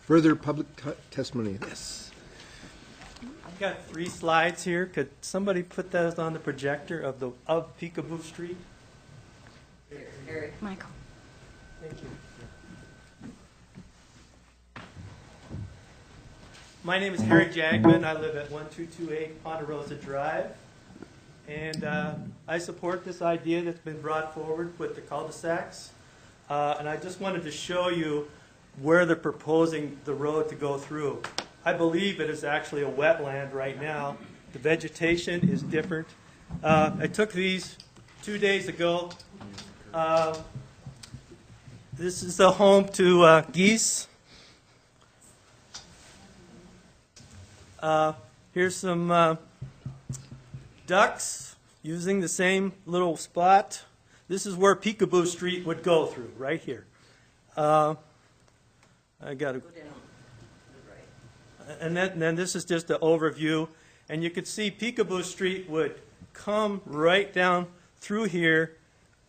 Further public testimony? Yes. I've got 3 slides here. Could somebody put those on the projector of Picabu Street? Eric. Michael. Thank you. My name is Harry Jackman. I live at 1228 Ponderosa Drive. And I support this idea that's been brought forward with the cul-de-sacs. And I just wanted to show you where they're proposing the road to go through. I believe it is actually a wetland right now. The vegetation is different. I took these 2 days ago. This is the home to geese. Here's some ducks using the same little spot. This is where Picabu Street would go through, right here. I got to. And then this is just an overview, and you could see Picabu Street would come right down through here,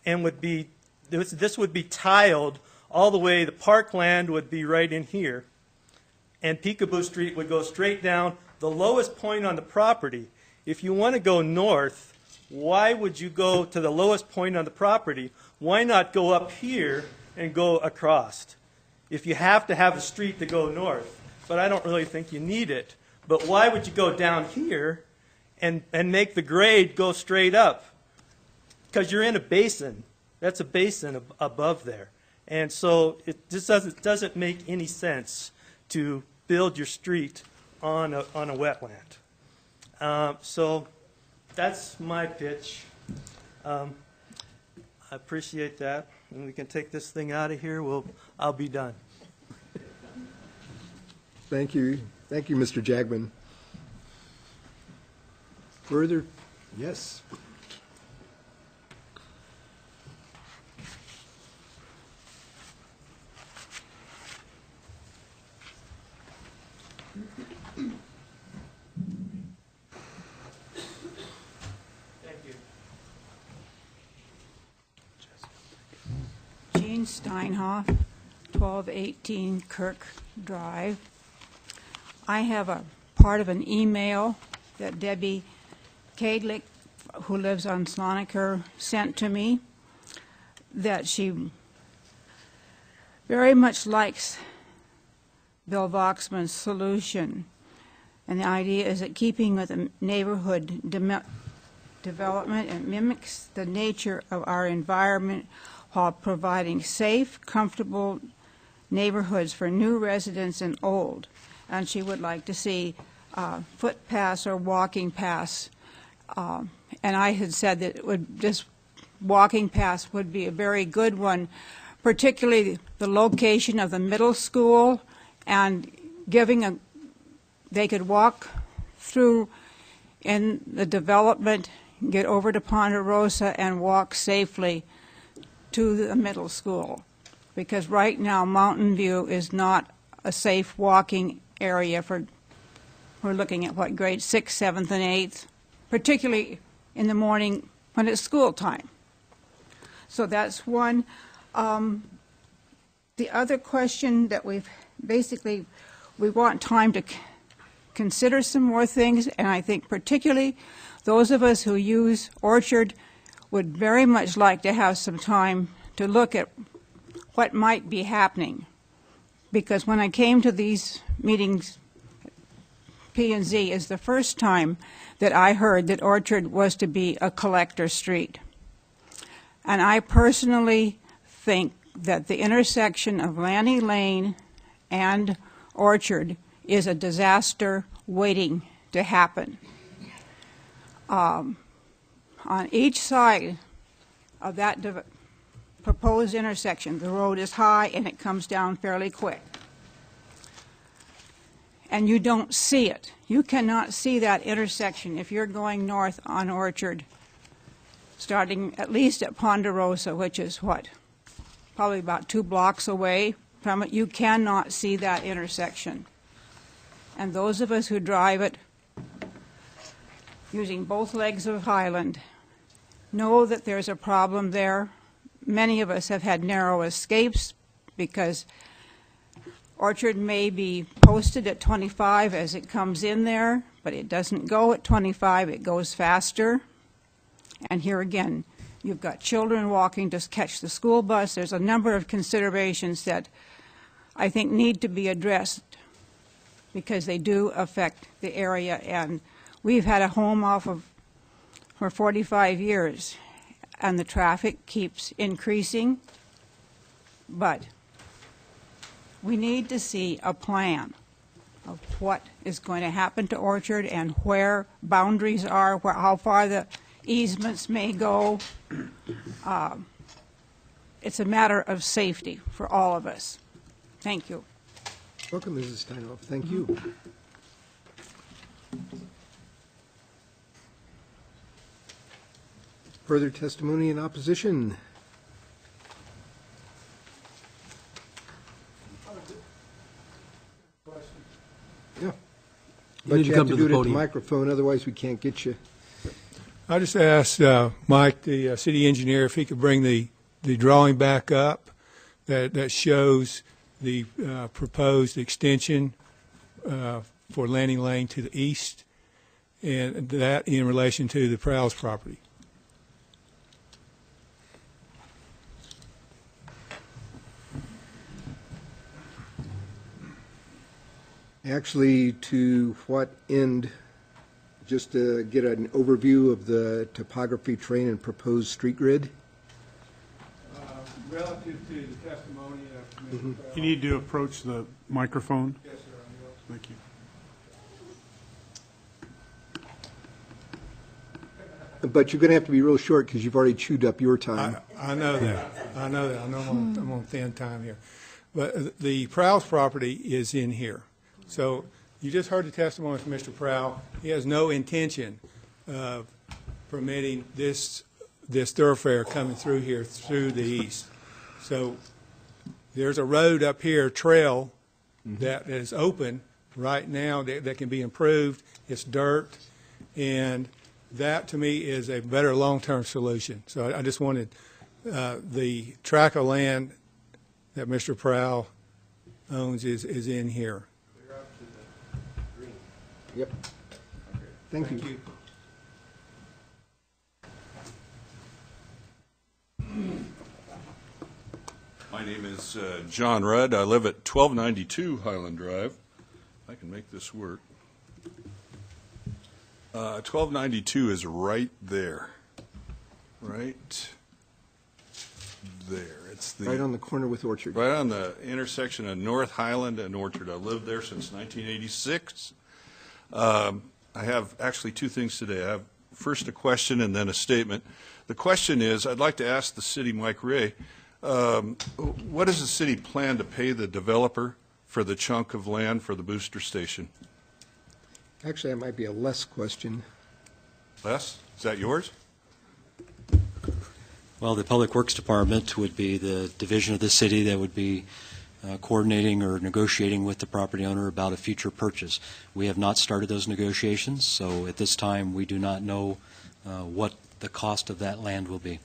and would be this would be tiled all the way. The parkland would be right in here, and Picabu Street would go straight down the lowest point on the property. If you want to go north, why would you go to the lowest point on the property? Why not go up here and go across? If you have to have a street to go north, but I don't really think you need it. But why would you go down here and make the grade go straight up? Because you're in a basin. That's a basin above there. And so it just doesn't make any sense to build your street on a wetland. So that's my pitch. I appreciate that. And we can take this thing out of here. I'll be done. Thank you. Thank you, Mr. Jackman. Further? Yes. Steinhoff, 1218 Kirk Drive. I have a part of an email that Debbie Kadlick, who lives on Sloniker, sent to me, that she very much likes Bill Voxman's solution. And the idea is that keeping with the neighborhood development, it mimics the nature of our environment while providing safe, comfortable neighborhoods for new residents and old. And she would like to see footpaths or walking paths. And I had said that this walking path would be a very good one, particularly the location of the middle school, and they could walk through in the development, get over to Ponderosa, and walk safely to the middle school, because right now Mountain View is not a safe walking area we're looking at what, grade 6th, 7th, and 8th, particularly in the morning when it's school time. So that's one. The other question that we want time to consider some more things, and I think particularly those of us who use Orchard would very much like to have some time to look at what might be happening. Because when I came to these meetings, P&Z is the first time that I heard that Orchard was to be a collector street. And I personally think that the intersection of Lanny Lane and Orchard is a disaster waiting to happen. On each side of that proposed intersection, the road is high and it comes down fairly quick. And you don't see it. You cannot see that intersection if you're going north on Orchard, starting at least at Ponderosa, which is what, probably about 2 blocks away from it. You cannot see that intersection. And those of us who drive it using both legs of Highland know that there's a problem there. Many of us have had narrow escapes because Orchard may be posted at 25 as it comes in there, but it doesn't go at 25, it goes faster. And here again, you've got children walking to catch the school bus. There's a number of considerations that I think need to be addressed because they do affect the area. And we've had a home off of for 45 years, and the traffic keeps increasing. But we need to see a plan of what is going to happen to Orchard and where boundaries are, how far the easements may go. It's a matter of safety for all of us. Thank you. Welcome, Mrs. Steinhoff. Thank you. Further testimony in opposition? Yeah. But need to you come have to to the do it at the podium. microphone, otherwise we can't get you. I just asked Mike, the city engineer, if he could bring the drawing back up that shows the proposed extension for landing lane to the east, and that in relation to the Prowse property. Actually, to what end? Just to get an overview of the topography, terrain, and proposed street grid? Relative to the testimony of Mr. You need to approach the microphone. Yes, sir, I will. Thank you. But you're going to have to be real short because you've already chewed up your time. I know that. I know that. I know I'm on thin time here. But the Prowse property is in here. So you just heard the testimony from Mr. Prowl. He has no intention of permitting this thoroughfare coming through here through the east. So there's a road up here, trail, that is open right now that can be improved. It's dirt, and that to me is a better long-term solution. So I just wanted the tract of land that Mr. Prowl owns is in here. Yep. Thank you. My name is John Rudd. I live at 1292 Highland Drive. I can make this work. 1292 is right there. Right there. It's the Right on the corner with Orchard. right on the intersection of North Highland and Orchard. I've lived there since 1986. I have actually two things today. I have first a question and then a statement. The question is, I'd like to ask the city, Mike Ray, what does the city plan to pay the developer for the chunk of land for the booster station? Actually, that might be a less question. Les, is that yours? Well, the Public Works Department would be the division of the city that would be coordinating or negotiating with the property owner about a future purchase. We have not started those negotiations, so at this time we do not know what the cost of that land will be.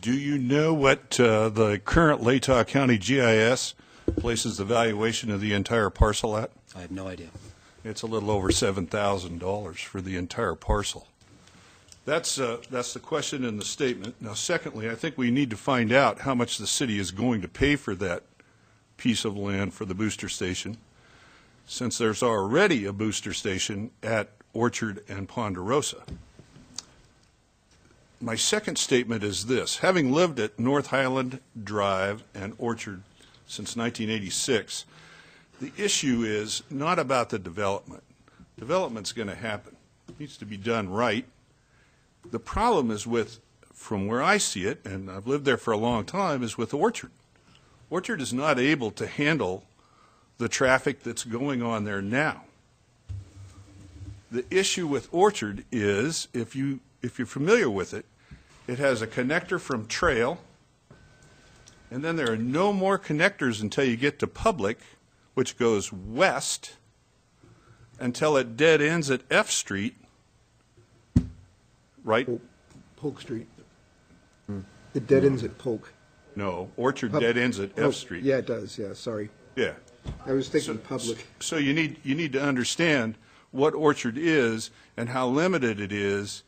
Do you know what the current Latah County GIS places the valuation of the entire parcel at? I have no idea. It's a little over $7,000 for the entire parcel. That's the question in the statement. Now, secondly, I think we need to find out how much the city is going to pay for that piece of land for the booster station, since there's already a booster station at Orchard and Ponderosa. My second statement is this. Having lived at North Highland Drive and Orchard since 1986, the issue is not about the development. Development's going to happen. It needs to be done right. The problem is with, from where I see it, and I've lived there for a long time, is with Orchard. Orchard is not able to handle the traffic that's going on there now. The issue with Orchard is, if you're familiar with it, it has a connector from Trail, and then there are no more connectors until you get to Public, which goes west, until it dead ends at F Street, right? Polk Street. It dead ends at Polk. No, Orchard dead ends at F Street. Yeah, it does, yeah, sorry. Yeah. I was thinking public. So you need to understand what Orchard is and how limited it is,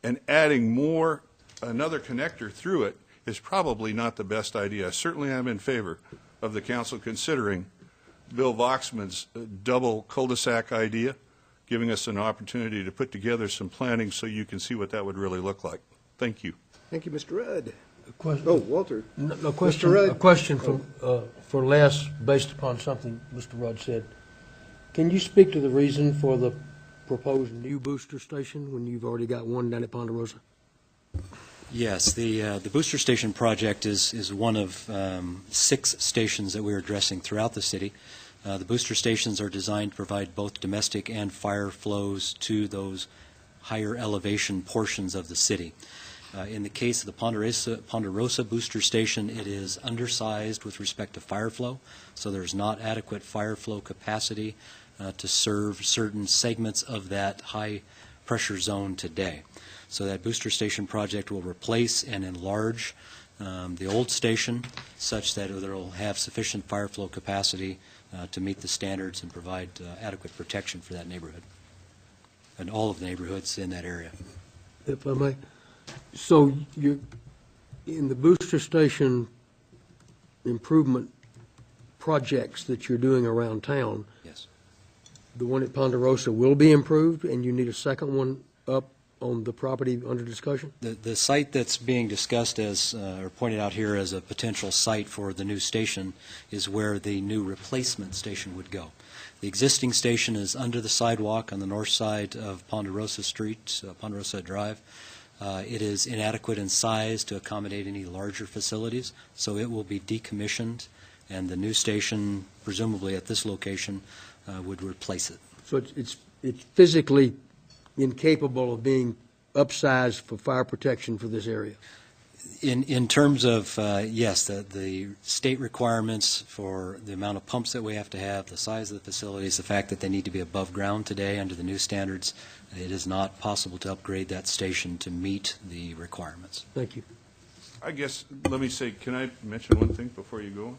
and adding another connector through it is probably not the best idea. Certainly I'm in favor of the council considering Bill Voxman's double cul-de-sac idea, giving us an opportunity to put together some planning so you can see what that would really look like. Thank you. Thank you, Mr. Rudd. Question- Oh, Walter. No, question, Mr. Rudd. a question for Les, based upon something Mr. Rudd said. Can you speak to the reason for the proposed new booster station when you've already got one down at Ponderosa? Yes, the booster station project is one of 6 stations that we're addressing throughout the city. The booster stations are designed to provide both domestic and fire flows to those higher elevation portions of the city. In the case of the Ponderosa booster station, it is undersized with respect to fire flow, so there's not adequate fire flow capacity to serve certain segments of that high pressure zone today. So that booster station project will replace and enlarge the old station such that it will have sufficient fire flow capacity to meet the standards and provide adequate protection for that neighborhood and all of the neighborhoods in that area. If I may. So you, in the booster station improvement projects that you're doing around town, Yes. the one at Ponderosa will be improved, and you need a second one up on the property under discussion? The site that's being discussed as, or pointed out here as a potential site for the new station is where the new replacement station would go. The existing station is under the sidewalk on the north side of Ponderosa Street, Ponderosa Drive. It is inadequate in size to accommodate any larger facilities, so it will be decommissioned, and the new station, presumably at this location, would replace it. So it's physically incapable of being upsized for fire protection for this area? In terms of, yes, the state requirements for the amount of pumps that we have to have, the size of the facilities, the fact that they need to be above ground today under the new standards, it is not possible to upgrade that station to meet the requirements. Thank you. I guess, let me say, can I mention one thing before you go?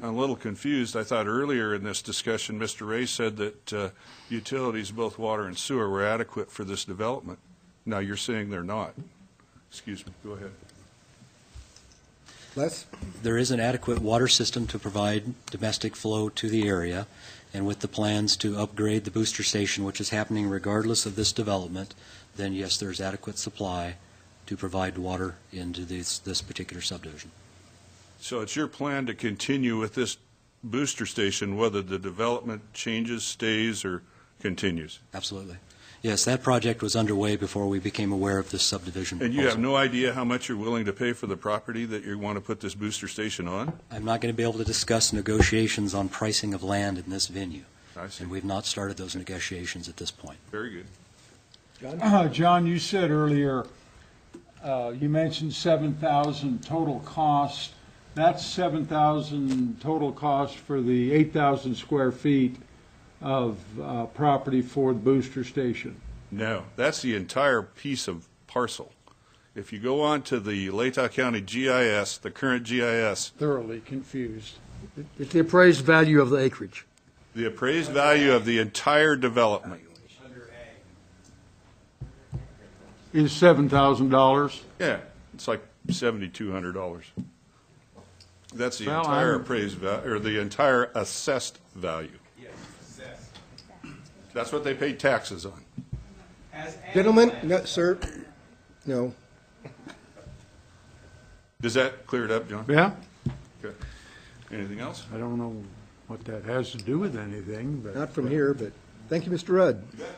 I'm a little confused. I thought earlier in this discussion, Mr. Ray said that utilities, both water and sewer, were adequate for this development. Now you're saying they're not. Excuse me. Go ahead. Les? There is an adequate water system to provide domestic flow to the area, and with the plans to upgrade the booster station, which is happening regardless of this development, then yes, there's adequate supply to provide water into this particular subdivision. So it's your plan to continue with this booster station whether the development changes, stays, or continues? Absolutely. Yes, that project was underway before we became aware of this subdivision And you proposal. have no idea how much you're willing to pay for the property that you want to put this booster station on? I'm not going to be able to discuss negotiations on pricing of land in this venue, I see. and we've not started those negotiations at this point. Very good. John, you said earlier, you mentioned 7,000 total cost. That's 7,000 total cost for the 8,000 square feet of property for the booster station. No, that's the entire piece of parcel. If you go on to the Latah County GIS, the current GIS, Thoroughly confused. It's the appraised value of the acreage. the appraised value of the entire development, Is $7,000? yeah, it's like $7,200. That's the Well, entire I'm- appraised value, or the entire assessed value. That's what they pay taxes on. Gentlemen, no, sir, no. Does that clear it up, John? Yeah? Okay. Anything else? I don't know what that has to do with anything, but. Not from here, but thank you, Mr. Rudd. You bet.